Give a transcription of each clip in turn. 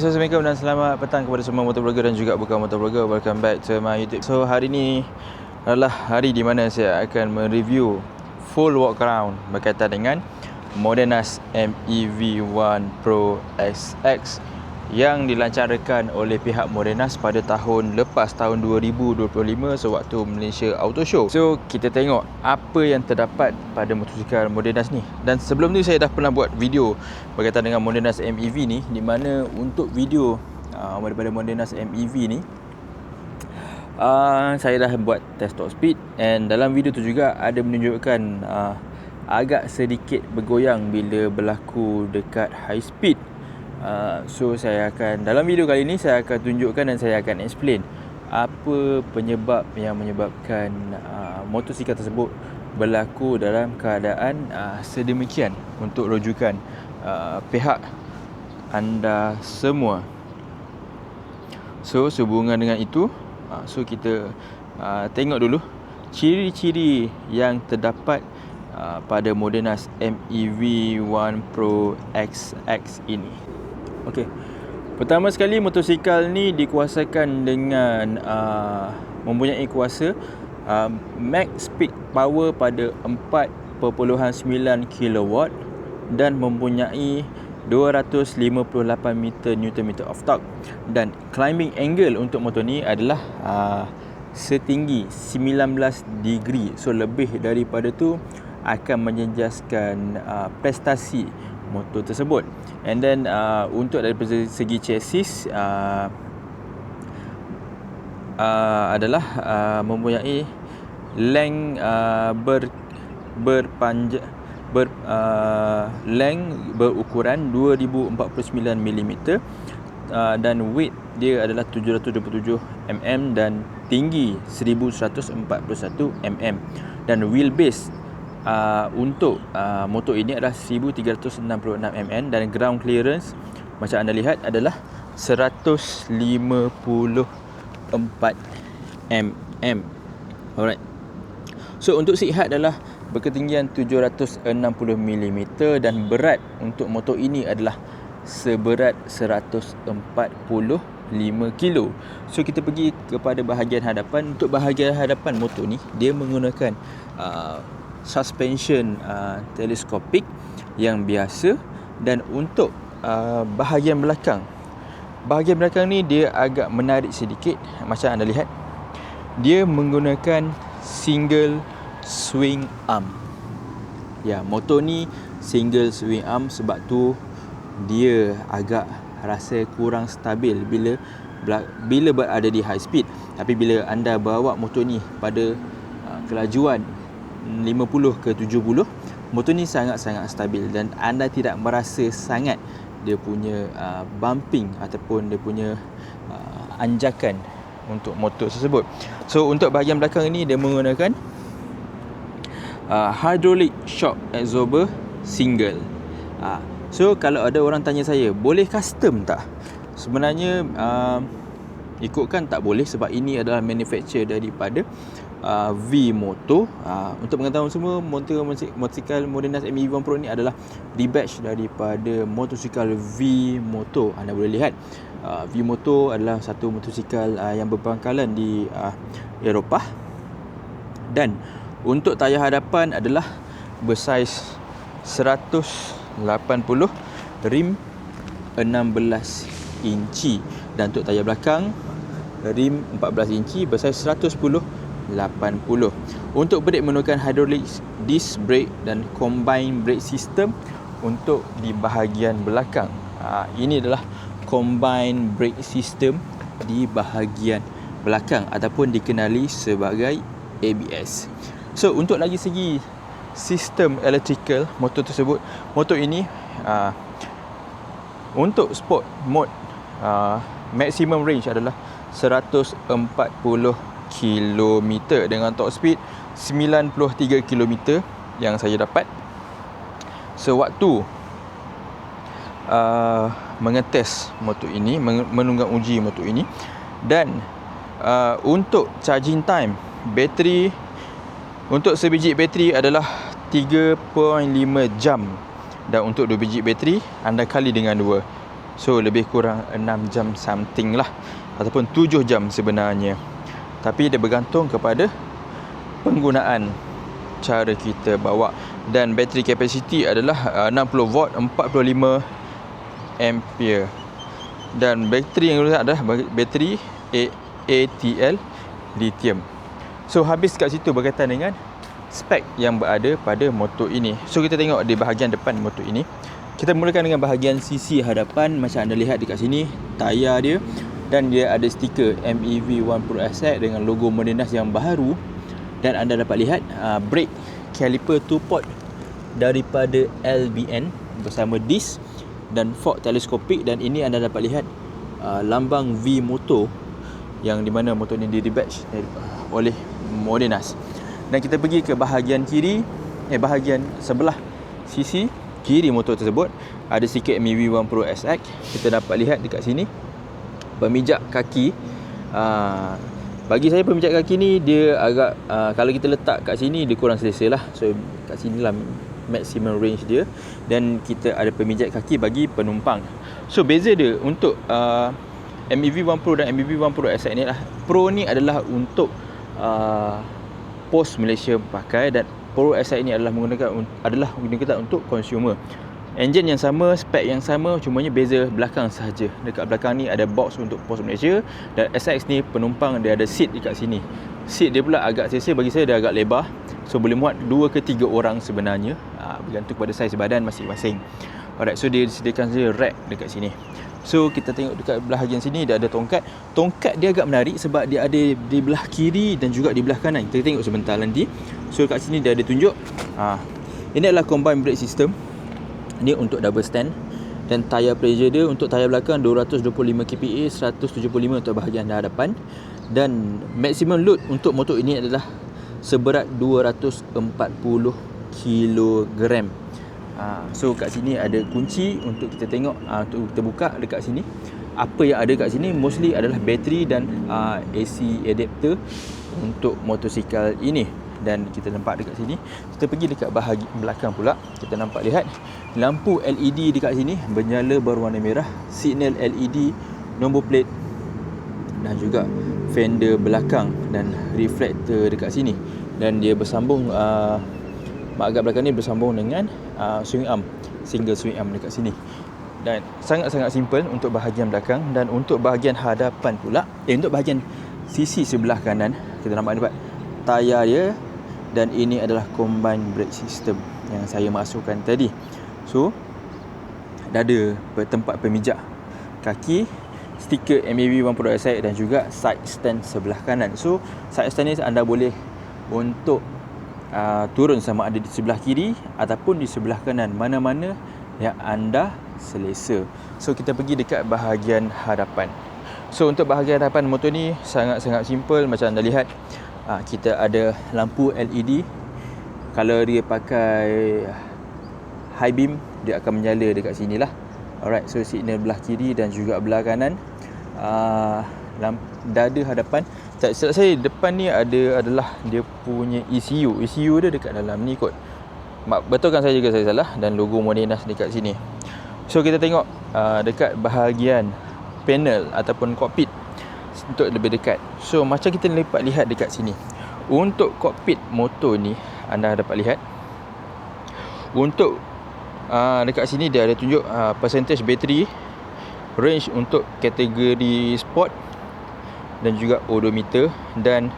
Assalamualaikum dan selamat petang kepada semua motovlogger dan juga bukan motovlogger. Welcome back to my YouTube. So hari ni adalah hari di mana saya akan mereview full walk around berkaitan dengan Modenas MEV1 Pro XX yang dilancarkan oleh pihak Modenas pada tahun lepas, tahun 2025 sewaktu Malaysia Auto Show. So kita tengok apa yang terdapat pada motosikal Modenas ni. Dan sebelum ni saya dah pernah buat video berkaitan dengan Modenas MEV ni, di mana untuk video daripada Modenas MEV ni saya dah buat test top speed, and dalam video tu juga ada menunjukkan agak sedikit bergoyang bila berlaku dekat high speed. So saya akan, dalam video kali ni saya akan tunjukkan dan saya akan explain apa penyebab yang menyebabkan motosikal tersebut berlaku dalam keadaan sedemikian untuk rujukan pihak anda semua. So sehubungan dengan itu, so kita tengok dulu ciri-ciri yang terdapat pada Modenas MEV1 Pro XX ini. Okey. Pertama sekali, motosikal ni dikuasakan dengan mempunyai kuasa max peak power pada 4.9 kW dan mempunyai 258 Nm of torque, dan climbing angle untuk motor ni adalah setinggi 19 degree. So lebih daripada tu akan menjejaskan prestasi motor tersebut. And then untuk daripada segi chassis adalah mempunyai length length berukuran 2049 mm, dan weight dia adalah 727 mm dan tinggi 1141 mm, dan wheelbase untuk motor ini adalah 1366 mm, dan ground clearance macam anda lihat adalah 154 mm. Alright. So untuk seat height adalah berketinggian 760 mm dan berat untuk motor ini adalah seberat 145 kilo. So kita pergi kepada bahagian hadapan. Untuk bahagian hadapan motor ni, dia menggunakan suspension teleskopik yang biasa, dan untuk bahagian belakang ni dia agak menarik sedikit. Macam anda lihat, dia menggunakan single swing arm. Ya, motor ni single swing arm, sebab tu dia agak rasa kurang stabil bila berada di high speed. Tapi bila anda bawa motor ni pada kelajuan 50 ke 70, motor ni sangat-sangat stabil dan anda tidak merasa sangat dia punya bumping ataupun dia punya anjakan untuk motor tersebut. So untuk bahagian belakang ini dia menggunakan hydraulic shock absorber single. So kalau ada orang tanya saya, boleh custom tak? Sebenarnya ikutkan tak boleh, sebab ini adalah manufacture daripada V-Moto. Untuk pengetahuan semua, motosikal Modenas MEV1 Pro ni adalah rebatch daripada motosikal V-Moto. Anda boleh lihat V-Moto adalah satu motosikal yang berpangkalan di Eropah, dan untuk tayar hadapan adalah bersaiz 180, rim 16 inci, dan untuk tayar belakang rim 14 inci bersaiz 110/80. Untuk brake menggunakan hydraulic disc brake dan combined brake system untuk di bahagian belakang. Ini adalah combined brake system di bahagian belakang ataupun dikenali sebagai ABS. So untuk lagi segi sistem electrical motor tersebut, motor ini untuk sport mode maximum range adalah 140 km dengan top speed 93 km yang saya dapat sewaktu mengetes motor ini, menunggang uji motor ini. Dan untuk charging time, bateri untuk sebiji bateri adalah 3.5 jam, dan untuk 2 biji bateri anda kali dengan 2. So lebih kurang 6 jam something lah, ataupun 7 jam sebenarnya. Tapi dia bergantung kepada penggunaan cara kita bawa. Dan bateri capacity adalah 60 volt 45 ampere. Dan bateri yang digunakan adalah bateri ATL lithium. So habis kat situ berkaitan dengan spek yang berada pada motor ini. So kita tengok di bahagian depan motor ini. Kita mulakan dengan bahagian sisi hadapan. Macam anda lihat dekat sini, tayar dia, dan dia ada stiker MEV 1 Pro SX dengan logo Modenas yang baharu. Dan anda dapat lihat brake caliper 2 port daripada LBN bersama disc dan fork teleskopik. Dan ini anda dapat lihat lambang V Moto, yang di mana motor ini di-rebatch oleh Modenas. Dan kita pergi ke bahagian kiri, bahagian sebelah sisi kiri motor tersebut ada stiker MEV 1 Pro SX. Kita dapat lihat dekat sini pemijak kaki. Bagi saya pemijak kaki ni dia agak kalau kita letak kat sini dia kurang selesa lah. So kat sini lah maximum range dia. Dan kita ada pemijat kaki bagi penumpang. So beza dia untuk MEV 1 Pro dan MEV 1 Pro SX ni lah. Pro ni adalah untuk pos Malaysia pakai, dan Pro SX ni adalah digunakan untuk consumer. Enjin yang sama, spek yang sama, cumanya beza belakang sahaja. Dekat belakang ni ada box untuk pos Malaysia, dan SX ni penumpang dia ada seat dekat sini. Seat dia pula agak selesa, bagi saya dia agak lebar. So boleh muat 2 ke 3 orang sebenarnya, bergantung pada saiz badan masing-masing. Alright, so dia disediakan saja rack dekat sini. So kita tengok dekat bahagian sini dia ada tongkat. Tongkat dia agak menarik sebab dia ada di belah kiri dan juga di belah kanan. Kita tengok sebentar nanti. So kat sini dia ada tunjuk. Ini adalah combined brake system. Ini untuk double stand. Dan tayar pressure dia untuk tayar belakang 225 kPa, 175 untuk bahagian hadapan. Dan maximum load untuk motor ini adalah seberat 240 kg. So kat sini ada kunci untuk kita tengok, untuk kita buka dekat sini. Apa yang ada kat sini mostly adalah bateri dan AC adapter untuk motosikal ini. Dan kita nampak dekat sini. Kita pergi dekat bahagian belakang pula, kita nampak lihat lampu LED dekat sini bernyala berwarna merah, signal LED, nombor plate dan juga fender belakang dan reflektor dekat sini. Dan dia bersambung agak belakang ni bersambung dengan swing arm, single swing arm dekat sini. Dan sangat-sangat simple untuk bahagian belakang. Dan untuk bahagian hadapan pula, untuk bahagian sisi sebelah kanan, kita nampak tayar dia. Dan ini adalah combined brake system yang saya masukkan tadi. So dah ada tempat pemijak kaki, stiker MEV 1 Pro SX dan juga side stand sebelah kanan. So side stand ni anda boleh untuk turun sama ada di sebelah kiri ataupun di sebelah kanan, mana-mana yang anda selesa. So kita pergi dekat bahagian hadapan. So untuk bahagian hadapan motor ni sangat-sangat simple. Macam anda lihat, kita ada lampu LED. Kalau dia pakai high beam, dia akan menyala dekat sini lah. Alright, so signal belah kiri dan juga belah kanan. Dada hadapan, tak silap saya depan ni adalah dia punya ECU. ECU dia dekat dalam ni kot. Betulkan saya juga saya salah. Dan logo Modenas dekat sini. So kita tengok dekat bahagian panel ataupun kokpit untuk lebih dekat. So macam kita dapat lihat dekat sini, untuk kokpit motor ni anda dapat lihat, untuk dekat sini dia ada tunjuk percentage bateri, range untuk kategori sport dan juga odometer. Dan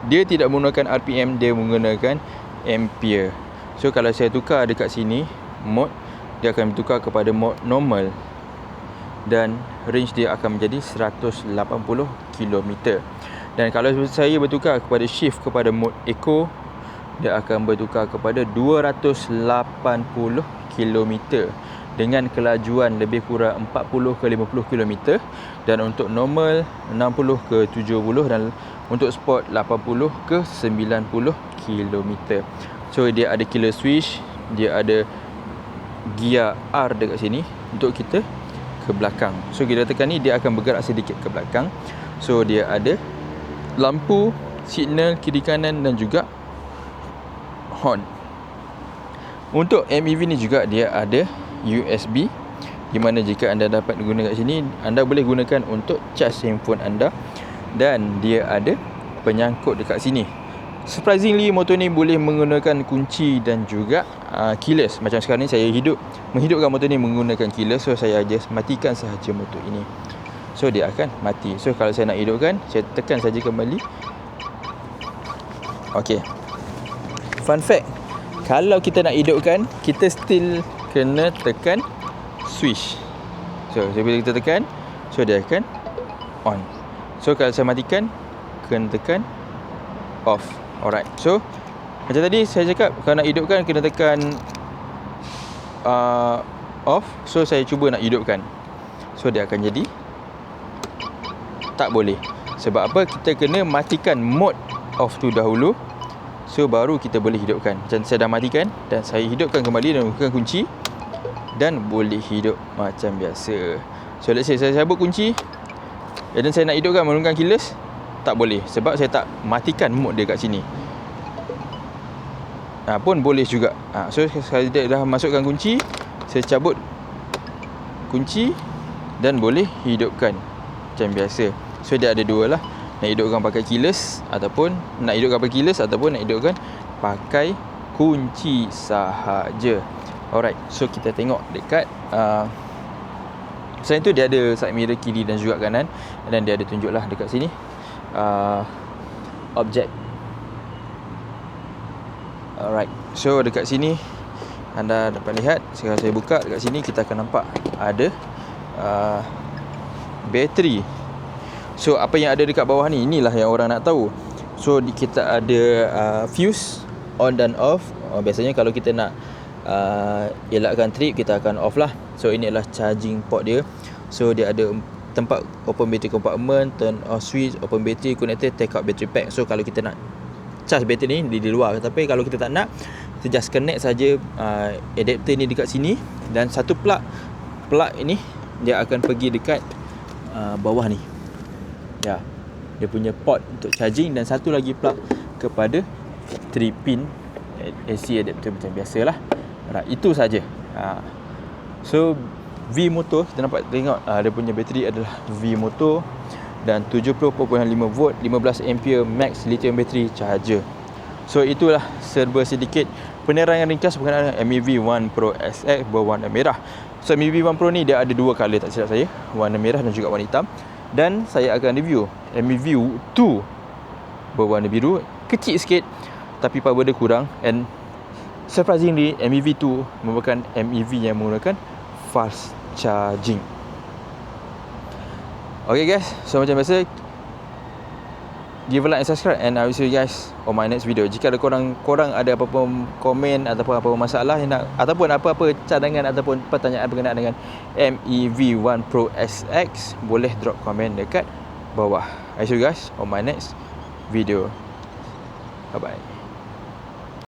dia tidak menggunakan RPM, dia menggunakan ampere. So kalau saya tukar dekat sini mode, dia akan bertukar kepada mode normal dan range dia akan menjadi 180 km. Dan kalau saya bertukar kepada shift kepada mode eco, dia akan bertukar kepada 280 km dengan kelajuan lebih kurang 40 ke 50 km. Dan untuk normal 60 ke 70, dan untuk sport 80 ke 90 km. So dia ada killer switch, dia ada gear R dekat sini untuk kita ke belakang. So kita tekan ni, dia akan bergerak sedikit ke belakang. So dia ada lampu, signal kiri kanan dan juga horn. Untuk MEV ni juga dia ada USB, di mana jika anda dapat guna kat sini, anda boleh gunakan untuk charge handphone anda, dan dia ada penyangkut dekat sini. Surprisingly, motor ni boleh menggunakan kunci dan juga keyless. Macam sekarang ni saya menghidupkan motor ni menggunakan keyless. So saya just matikan sahaja motor ini, so dia akan mati. So kalau saya nak hidupkan, saya tekan saja kembali. Okey, fun fact, kalau kita nak hidupkan, kita still kena tekan switch. So bila kita tekan, so dia akan on. So kalau saya matikan, kena tekan off. Alright, so macam tadi saya cakap, kalau nak hidupkan kena tekan off. So saya cuba nak hidupkan, so dia akan jadi tak boleh. Sebab apa? Kita kena matikan mode off tu dahulu, so baru kita boleh hidupkan. Macam saya dah matikan dan saya hidupkan kembali dan buka kunci, dan boleh hidup macam biasa. So let's say saya cabut kunci dan saya nak hidupkan menggunakan keyless, tak boleh sebab saya tak matikan mode dia kat sini. Pun boleh juga. So saya dah masukkan kunci, saya cabut kunci dan boleh hidupkan macam biasa. So dia ada dua lah, nak hidupkan pakai keyless ataupun nak hidupkan pakai kunci sahaja. Alright, so kita tengok dekat selain tu dia ada side mirror kiri dan juga kanan, dan dia ada tunjuk lah dekat sini objek. Alright, so dekat sini anda dapat lihat, sekarang saya buka dekat sini, kita akan nampak ada bateri. So apa yang ada dekat bawah ni, inilah yang orang nak tahu. So kita ada fuse on dan off. Biasanya kalau kita nak elakkan trip, kita akan off lah. So ini adalah charging port dia. So dia ada tempat open battery compartment, turn off switch, open battery connector, take out battery pack. So kalau kita nak charge battery ni di luar, tapi kalau kita tak nak, kita just connect saja adapter ni dekat sini, dan satu plug ini dia akan pergi dekat bawah ni. Ya, dia punya port untuk charging, dan satu lagi plug kepada 3 pin AC adapter macam biasalah. Right, itu saja. So V motor, kita nampak tengok dia punya bateri adalah V motor dan 70.5 volt, 15 ampere max lithium battery charger. So itulah serba sedikit penerangan ringkas berkenaan MEV One Pro SX berwarna merah. So MEV One Pro ni dia ada dua color tak silap saya, warna merah dan juga warna hitam. Dan saya akan review MEV 2 berwarna biru, kecil sikit tapi power dia kurang, and surprisingly MEV 2 merupakan MEV yang menggunakan fast charging. Okay guys, so macam biasa, give a like and subscribe, and I will see you guys on my next video. Jika ada korang ada apa-apa komen ataupun apa masalah yang nak, ataupun apa-apa cadangan ataupun pertanyaan berkenaan dengan MEV One Pro SX, boleh drop komen dekat bawah. I see you guys on my next video. Bye bye.